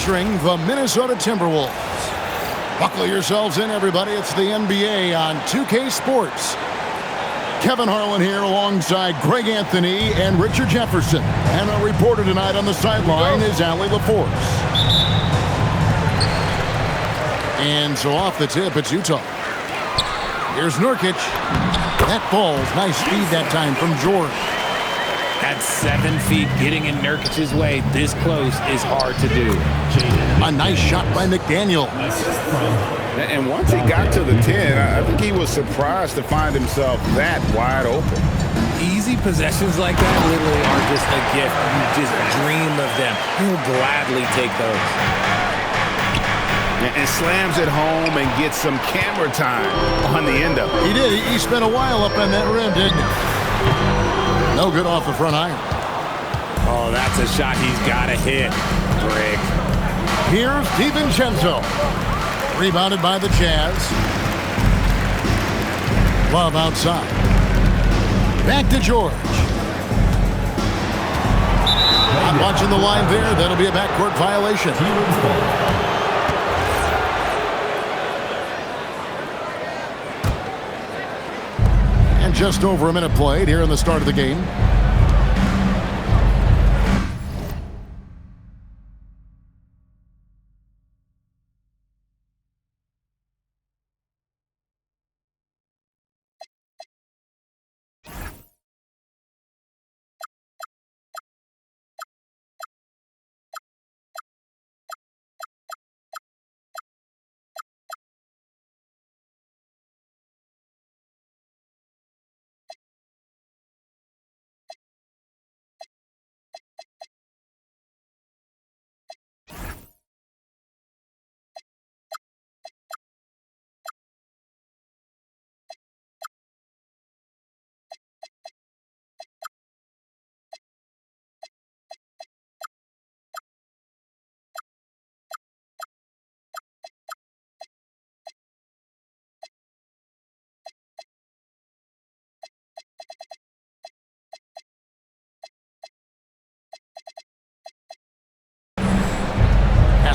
featuring the Minnesota Timberwolves. Buckle yourselves in, everybody. It's the NBA on 2K Sports. Kevin Harlan here alongside Greg Anthony and Richard Jefferson. And our reporter tonight on the sideline is Allie LaForce. And so off the tip, it's Utah. Here's Nurkic. That ball's nice speed that time from George. At 7 feet, getting in Nurkic's way this close is hard to do. A nice shot by McDaniel. And once he got to the 10, I think he was surprised to find himself that wide open. Easy possessions like that literally are just a gift. You just dream of them. He'll gladly take those. And slams it home and gets some camera time on the end of it. He did. He spent a while up on that rim, didn't he? No good off the front iron. Oh, that's a shot he's got to hit, Greg. Here's DiVincenzo. Rebounded by the Jazz. Love outside. Back to George. Not watching the line there. That'll be a backcourt violation. And just over a minute played here in the start of the game.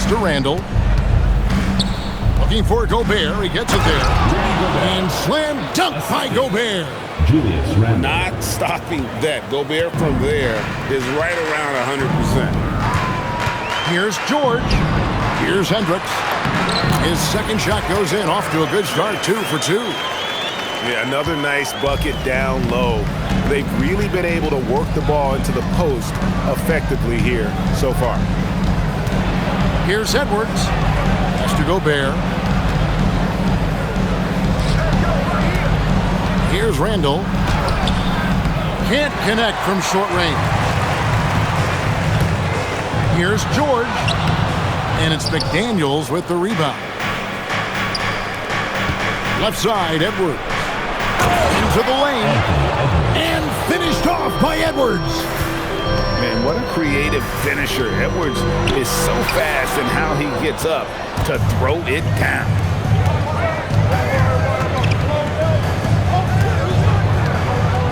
To Randall. Looking for Gobert. He gets it there. And slam dunk by Gobert. Julius Randle. Not stopping that. Gobert from there is right around 100%. Here's George. Here's Hendricks. His second shot goes in. Off to a good start. 2 for 2. Yeah, another nice bucket down low. They've really been able to work the ball into the post effectively here so far. Here's Edwards. Has to Gobert. Here's Randall. Can't connect from short range. Here's George. And it's McDaniels with the rebound. Left side, Edwards. Into the lane. And finished off by Edwards. Man, what a creative finisher. Edwards is so fast in how he gets up to throw it down.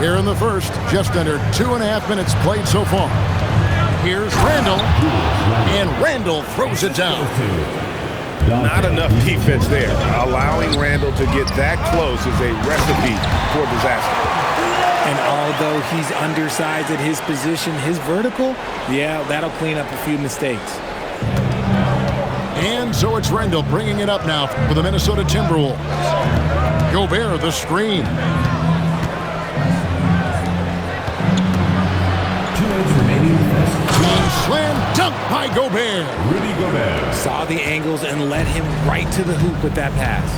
Here in the first, just under 2.5 minutes played so far. Here's Randall, and Randall throws it down. Not enough defense there. Allowing Randall to get that close is a recipe for disaster. And although he's undersized at his position, his vertical, yeah, that'll clean up a few mistakes. And so it's Randall bringing it up now for the Minnesota Timberwolves. Gobert, the screen. 2 minutes remaining. Slam dunk by Gobert. Rudy Gobert. Saw the angles and led him right to the hoop with that pass.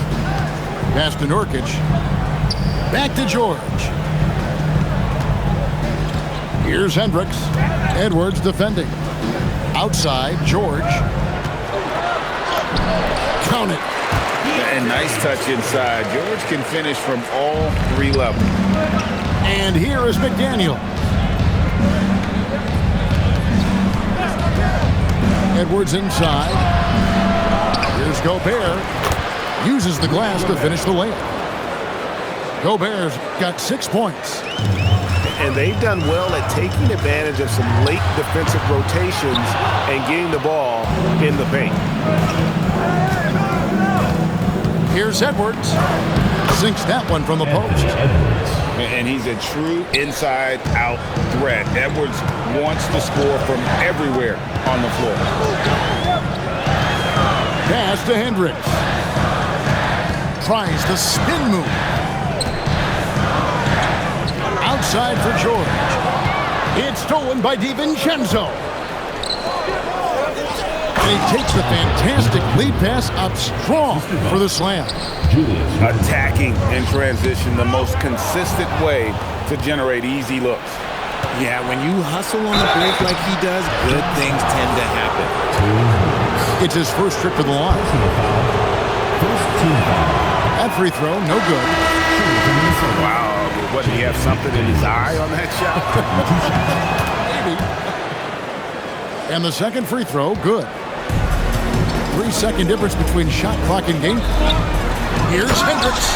Pass to Nurkic. Back to George. Here's Hendricks. Edwards defending. Outside, George. Count it. And nice touch inside. George can finish from all 3 levels. And here is McDaniel. Edwards inside. Here's Gobert. Uses the glass to finish the layup. Gobert's got 6 points. And they've done well at taking advantage of some late defensive rotations and getting the ball in the paint. Here's Edwards. Sinks that one from the post. And he's a true inside-out threat. Edwards wants to score from everywhere on the floor. Pass to Hendricks. Tries the spin move. Outside for George. It's stolen by DiVincenzo. And he takes the fantastic lead pass up strong for the slam. Attacking in transition, the most consistent way to generate easy looks. Yeah, when you hustle on the break like he does, good things tend to happen. It's his first trip to the line. That free throw, no good. Wow, what, did he have something in his eye on that shot? Maybe. And the second free throw, good. 3-second difference between shot clock and game clock. Here's Hendricks.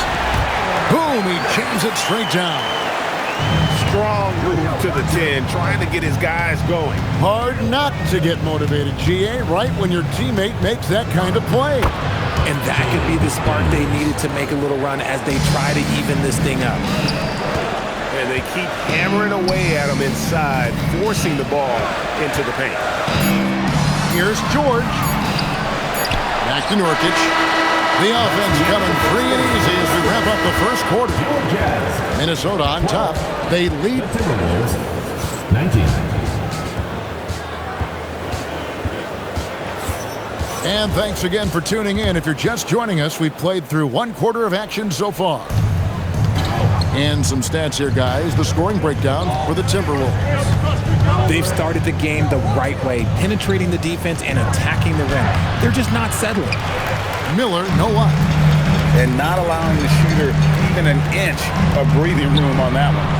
Boom, he jams it straight down. Strong move to the 10, trying to get his guys going. Hard not to get motivated, GA, right when your teammate makes that kind of play. And that could be the spark they needed to make a little run as they try to even this thing up. And they keep hammering away at him inside, forcing the ball into the paint. Here's George. Back to Nurkic. The offense coming free and easy as we wrap up the first quarter. Minnesota on top. They lead. Timberwolves, 19. And thanks again for tuning in. If you're just joining us, we've played through one quarter of action so far. And some stats here, guys. The scoring breakdown for the Timberwolves. They've started the game the right way, penetrating the defense and attacking the rim. They're just not settling. Miller, no luck. And not allowing the shooter even an inch of breathing room on that one.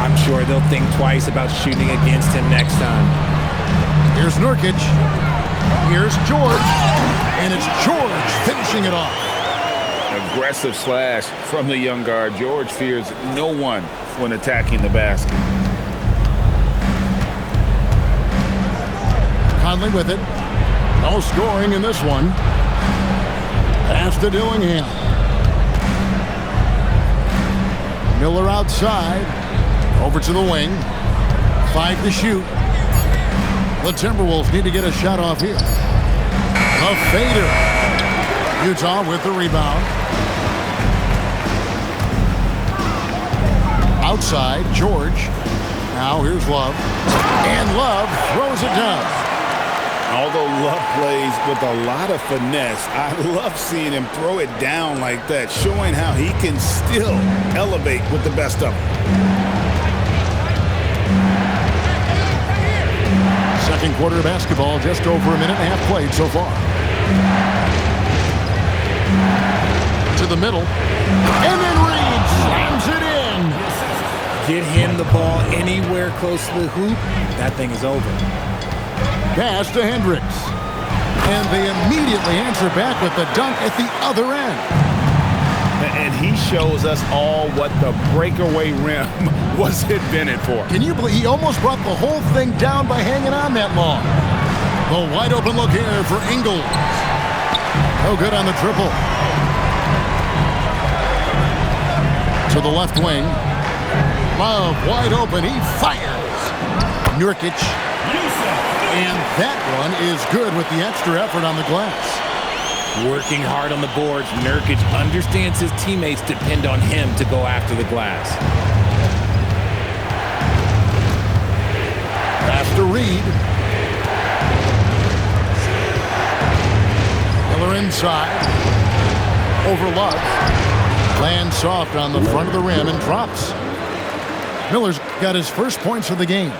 I'm sure they'll think twice about shooting against him next time. Here's Nurkic. Here's George. And it's George finishing it off. Aggressive slash from the young guard. George fears no one when attacking the basket. Conley with it. No scoring in this one. Pass to Dillingham. Miller outside. Over to the wing. 5 to shoot. The Timberwolves need to get a shot off here. A fader. Utah with the rebound. Outside, George. Now here's Love. And Love throws it down. Although Love plays with a lot of finesse, I love seeing him throw it down like that, showing how he can still elevate with the best of them. Second quarter of basketball, just over a minute and a half played so far. To the middle. And then Reed slams it in. Get him the ball anywhere close to the hoop, that thing is over. Pass to Hendricks. And they immediately answer back with the dunk at the other end. And he shows us all what the breakaway rim was invented for. Can you believe he almost brought the whole thing down by hanging on that long? The wide open look here for Ingles. No good on the triple. To the left wing. Love wide open. He fires. Nurkic. And that one is good with the extra effort on the glass. Working hard on the boards, Nurkic understands his teammates depend on him to go after the glass. Pass to Reed. Miller inside. Over Love. Lands soft on the front of the rim and drops. Miller's got his first points of the game.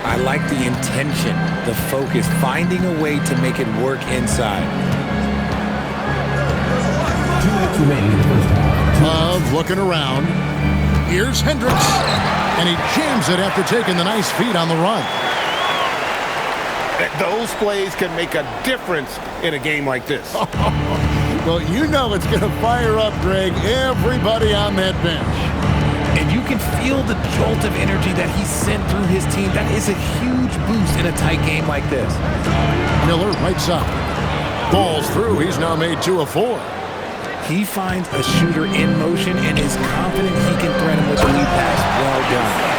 I like the intention, the focus, finding a way to make it work inside. 2 minutes remaining in the first half. Love looking around. Here's Hendricks. And he jams it after taking the nice feed on the run. Those plays can make a difference in a game like this. Well, you know it's going to fire up, Greg, everybody on that bench. And you can feel the jolt of energy that he sent through his team. That is a huge boost in a tight game like this. Miller right side. Ball's through. He's now made 2 of 4. He finds a shooter in motion and is confident he can thread him with the lead pass. Well done.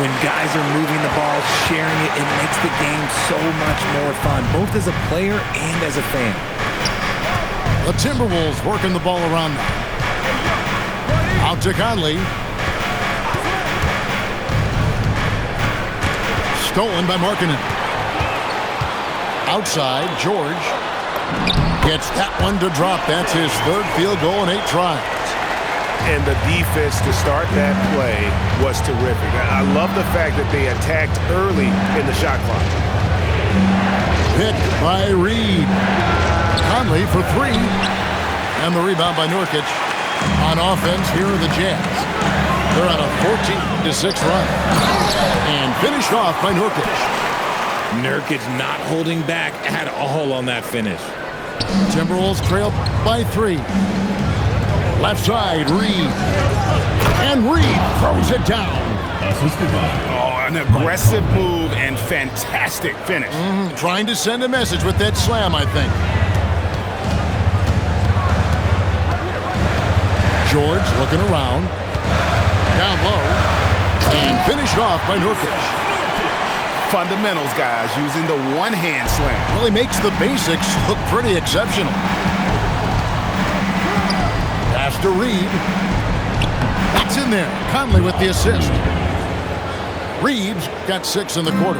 When guys are moving the ball, sharing it, it makes the game so much more fun, both as a player and as a fan. The Timberwolves working the ball around now. Out to Conley. Stolen by Markkanen. Outside, George gets that one to drop. That's his 3rd field goal in 8 tries. And the defense to start that play was terrific. I love the fact that they attacked early in the shot clock. Picked by Reed. Conley for 3. And the rebound by Nurkic. On offense, here are the Jazz. They're on a 14-6 run. And finished off by Nurkic. Nurkic not holding back at all on that finish. Timberwolves trail by 3. Left side, Reed. And Reed throws it down. Oh, an aggressive move and fantastic finish. Trying to send a message with that slam, I think. George looking around. Down low. And finished off by Nurkic. Fundamentals, guys, using the one-hand slam. Really makes the basics look pretty exceptional. Pass to Reed. That's in there. Conley with the assist. Reed's got 6 in the quarter.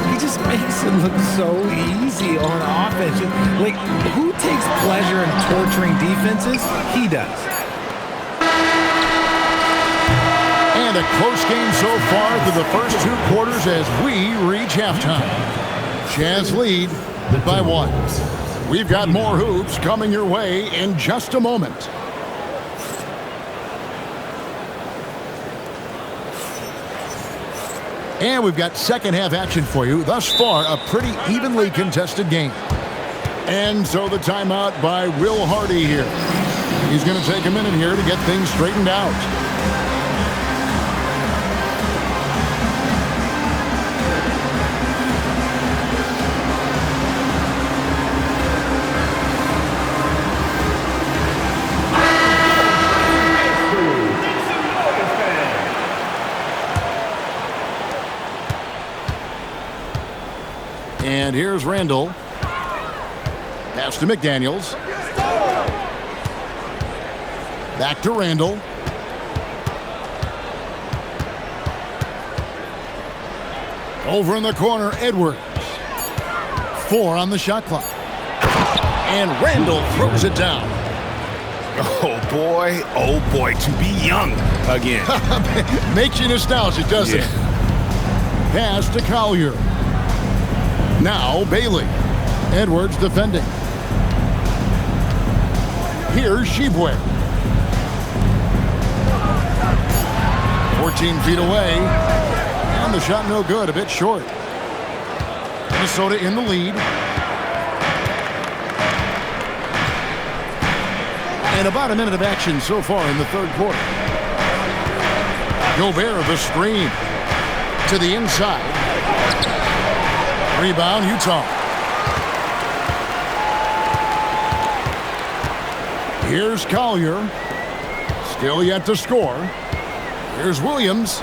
He just makes it look so easy on offense. Like, who takes pleasure in torturing defenses? He does. And a close game so far through the first 2 quarters as we reach halftime. Jazz lead by 1. We've got more hoops coming your way in just a moment. And we've got second half action for you. Thus far, a pretty evenly contested game. And so the timeout by Will Hardy here. He's going to take a minute here to get things straightened out. And here's Randall. Pass to McDaniels. Back to Randall. Over in the corner, Edwards. 4 on the shot clock. And Randall throws it down. Oh boy, to be young again. Makes you nostalgic, doesn't it? Pass to Collier. Now Bailey. Edwards defending. Here's Shibwe. 14 feet away. And the shot no good, a bit short. Minnesota in the lead. And about a minute of action so far in the 3rd quarter. Gobert the screen to the inside. Rebound, Utah. Here's Collier. Still yet to score. Here's Williams.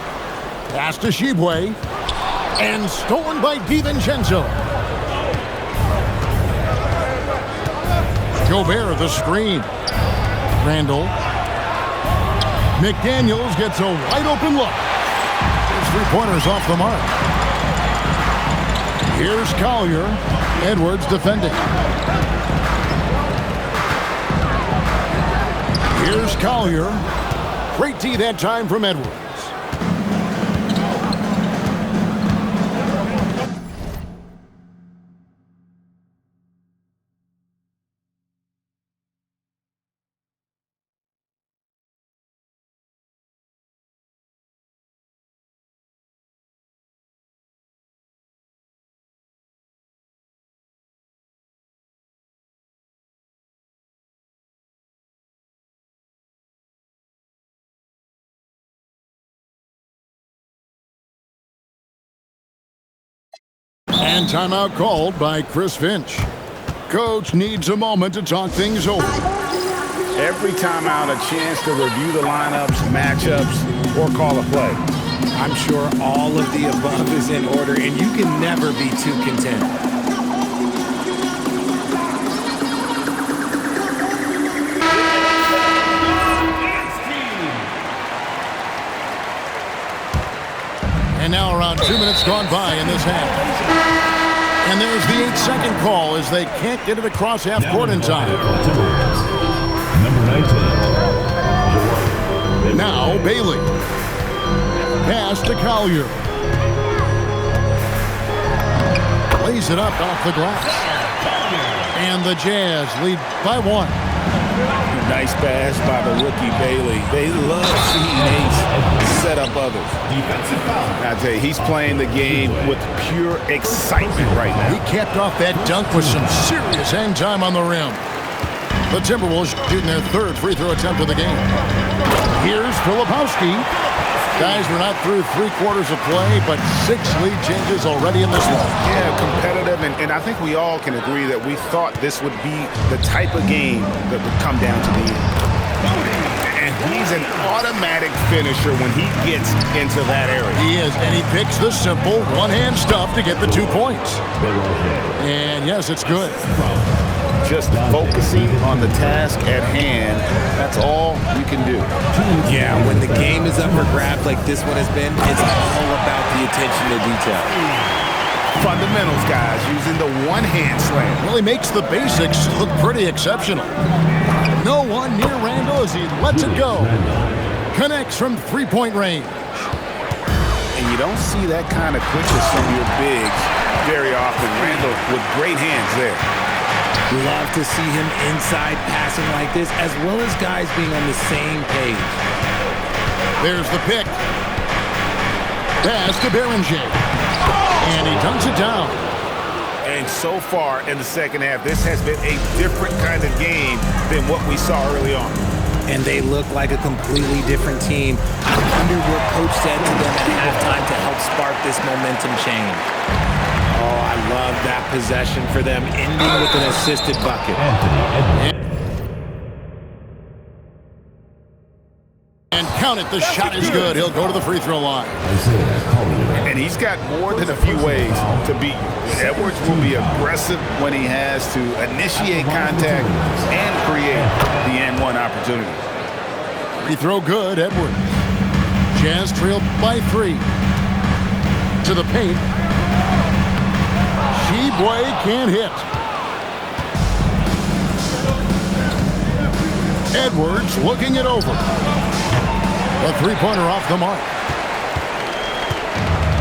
Pass to Shibwe. And stolen by DiVincenzo. Gobert the screen. Randall. McDaniels gets a wide open look. His 3-pointers off the mark. Here's Collier. Edwards defending. Here's Collier. Great D that time from Edwards. And timeout called by Chris Finch. Coach needs a moment to talk things over. Every timeout, a chance to review the lineups, matchups, or call a play. I'm sure all of the above is in order, and you can never be too content. And now around 2 minutes gone by in this half. And there's the 8-second call as they can't get it across half court in time. Number 19. Now Bailey. Pass to Collier. Lays it up off the glass. And the Jazz lead by 1. Nice pass by the rookie Bailey. They love seeing Ace set up others. I tell you, he's playing the game with pure excitement right now. He capped off that dunk with some serious hang time on the rim. The Timberwolves shooting their 3rd free throw attempt of the game. Here's Filipowski. Guys, we're not through 3 quarters of play, but 6 lead changes already in this one. Yeah, competitive, and I think we all can agree that we thought this would be the type of game that would come down to the end. And he's an automatic finisher when he gets into that area. He is, and he picks the simple one-hand stuff to get the 2 points. And yes, it's good. Just focusing on the task at hand, that's all you can do. Yeah, when the game is up for grabs like this one has been, it's all about the attention to detail. Fundamentals, guys, using the one-hand slam. Really makes the basics look pretty exceptional. No one near Randall as he lets it go. Connects from 3-point range. And you don't see that kind of quickness from your bigs very often. Randall with great hands there. Love to see him inside passing like this, as well as guys being on the same page. There's the pick. Pass to Berenger. And he dunks it down. And so far in the second half, this has been a different kind of game than what we saw early on. And they look like a completely different team. I wonder what Coach said to them at halftime to help spark this momentum change. Oh, I love that possession for them, ending with an assisted bucket. And count it, the shot is good. He'll go to the free throw line. And he's got more than a few ways to beat you. Edwards will be aggressive when he has to initiate contact and create the N1 opportunity. Free throw good, Edwards. Jazz trailed by 3. To the paint. Sheboy can't hit. Edwards looking it over. A 3-pointer off the mark.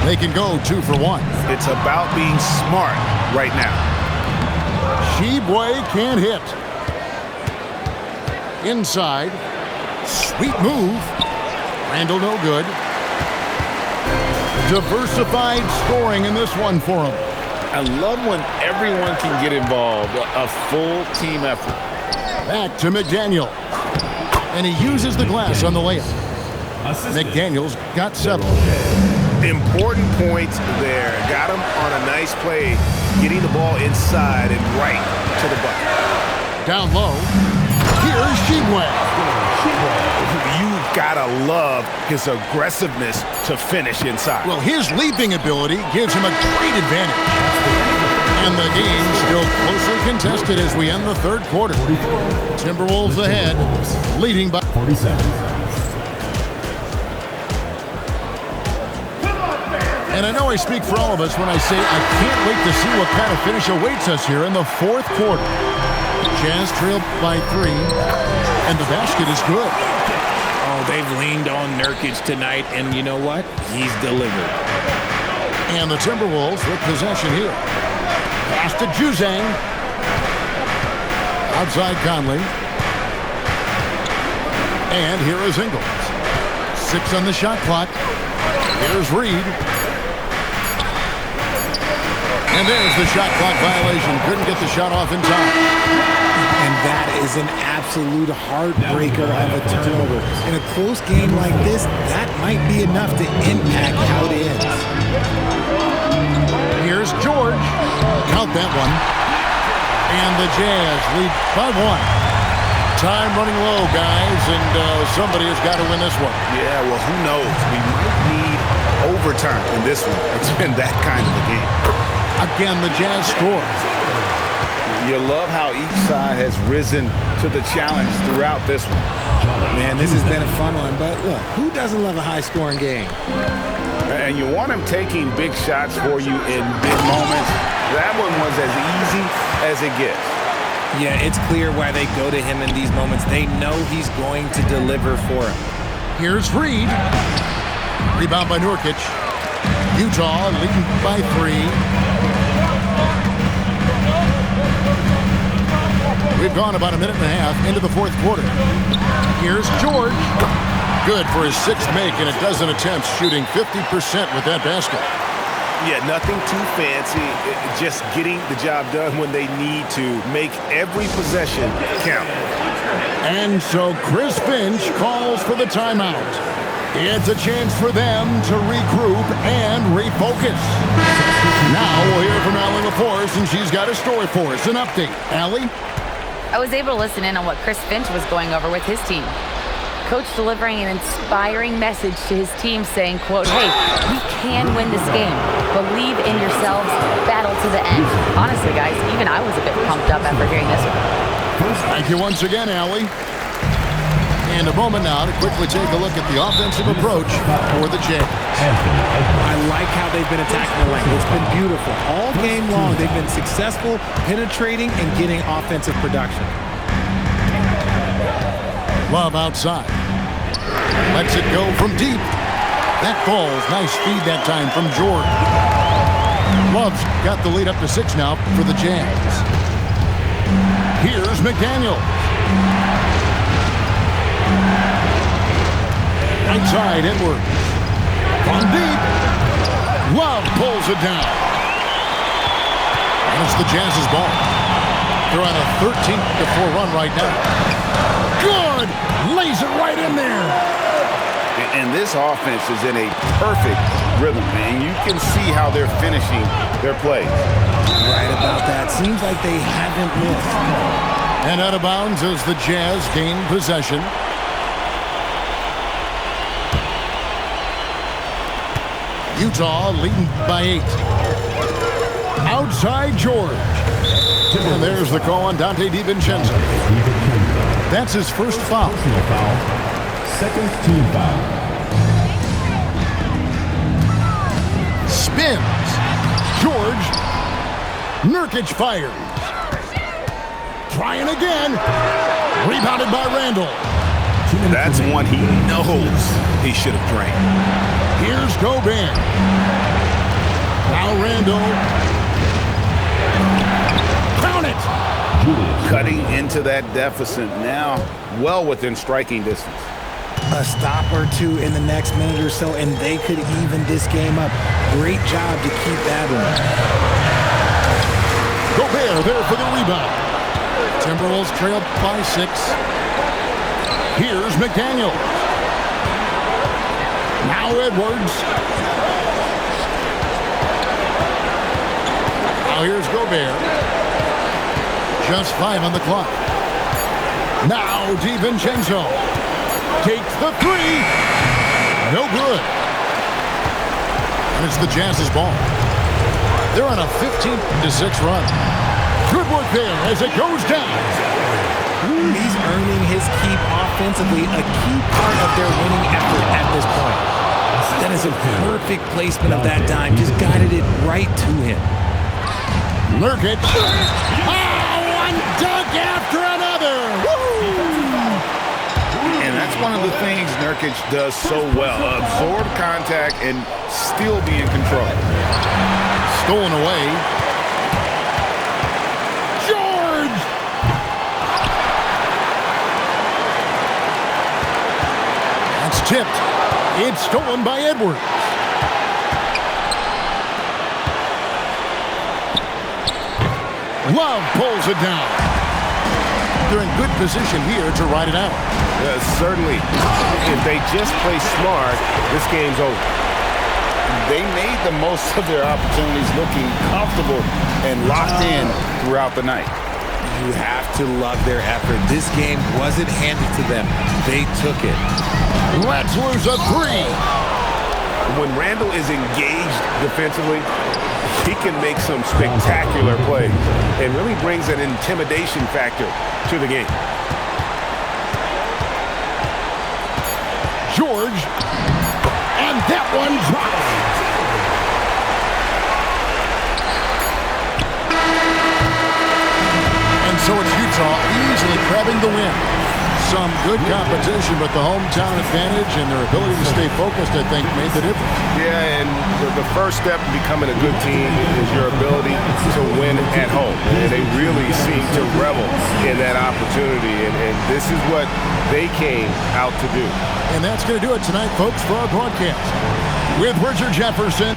They can go 2 for 1. It's about being smart right now. Sheboy can't hit. Inside. Sweet move. Randall no good. Diversified scoring in this one for him. I love when everyone can get involved, a full team effort. Back to McDaniel. And he uses the glass on the layup. McDaniel's got 7. Important points there. Got him on a nice play, getting the ball inside and right to the bucket. Down low. Here's Sheboy. You've got to love his aggressiveness to finish inside. Well, his leaping ability gives him a great advantage. And the game still closely contested as we end the 3rd quarter. Timberwolves ahead, leading by 47. And I know I speak for all of us when I say I can't wait to see what kind of finish awaits us here in the 4th quarter. Jazz trailed by 3, and the basket is good. Oh, they've leaned on Nurkic tonight, and you know what? He's delivered. And the Timberwolves with possession here. Pass to Juzang. Outside Conley. And here is Ingles. 6 on the shot clock. Here's Reed. And there's the shot clock violation. Couldn't get the shot off in time. And that is an absolute heartbreaker of a turnover. In a close game like this, that might be enough to impact how it ends. Here's George. Count that one. And the Jazz lead by 1. Time running low, guys, and somebody has got to win this one. Yeah, well, who knows? We might need overtime in this one. It's been that kind of a game. Again, the Jazz score. You love how each side has risen to the challenge throughout this one. Man, this has been a fun one, but look, who doesn't love a high-scoring game? And you want him taking big shots for you in big moments. That one was as easy as it gets. Yeah, it's clear why they go to him in these moments. They know he's going to deliver for them. Here's Reed. Rebound by Nurkic. Utah leading by 3. We've gone about a minute and a half into the fourth quarter. Here's George. Good for his 6th make and a dozen attempts, shooting 50% with that basket. Yeah, nothing too fancy, just getting the job done when they need to. Make every possession count. And so Chris Finch calls for the timeout. It's a chance for them to regroup and refocus. Now we'll hear from Allie LaForce, and she's got a story for us. An update. Allie? I was able to listen in on what Chris Finch was going over with his team. Coach delivering an inspiring message to his team saying, quote, "Hey, we can win this game. Believe in yourselves. Battle to the end." Honestly, guys, even I was a bit pumped up after hearing this one. Thank you once again, Allie. And a moment now to quickly take a look at the offensive approach for the Jazz. I like how they've been attacking the lane. It's been beautiful. All game long, they've been successful penetrating and getting offensive production. Love outside. Lets it go from deep. That falls. Nice feed that time from George. Love's got the lead up to 6 now for the Jazz. Here's McDaniel. Outside Edwards. From deep. Love pulls it down. And it's the Jazz's ball. They're on a 13-4 run right now. Good! Lays it right in there. And this offense is in a perfect rhythm, man. You can see how they're finishing their plays. Right about that. Seems like they haven't missed. And out of bounds as the Jazz gain possession. Utah leading by 8. Outside George. And there's the call on Dante DiVincenzo. That's his first foul. Second team foul. Spins. George. Nurkic fires. Trying again. Rebounded by Randall. That's one he knows he should have drained. Here's Gobert. Now Randall. Count it. Cutting into that deficit now, well within striking distance. A stop or two in the next minute or so, and they could even this game up. Great job to keep that one. Gobert there for the rebound. Timberwolves trail by 6. Here's McDaniel. Now Edwards. Now here's Gobert. Just 5 on the clock. Now DiVincenzo takes the 3. No good. And it's the Jazz's ball. They're on a 15-6 run. Good work there as it goes down. He's earning his keep offensively, a key part of their winning effort at this point. That is a perfect placement of that dime. Just guided it right to him. Nurkic. Oh, one dunk after another. Woo! And that's one of the things Nurkic does so well. Absorb contact and still be in control. Stolen away. George! That's tipped. It's stolen by Edwards. Love pulls it down. They're in good position here to ride it out. Certainly, if they just play smart, this game's over. They made the most of their opportunities, looking comfortable and locked in throughout the night. You have to love their effort. This game wasn't handed to them. They took it. Let's lose a three. When Randall is engaged defensively, he can make some spectacular plays and really brings an intimidation factor to the game. George, and that one drops. And so it's Utah easily grabbing the win. Some good competition, but the hometown advantage and their ability to stay focused, I think, made the difference. Yeah, and the first step in becoming a good team is your ability to win at home. And they really seem to revel in that opportunity, and this is what they came out to do. And that's going to do it tonight, folks, for our broadcast. With Richard Jefferson.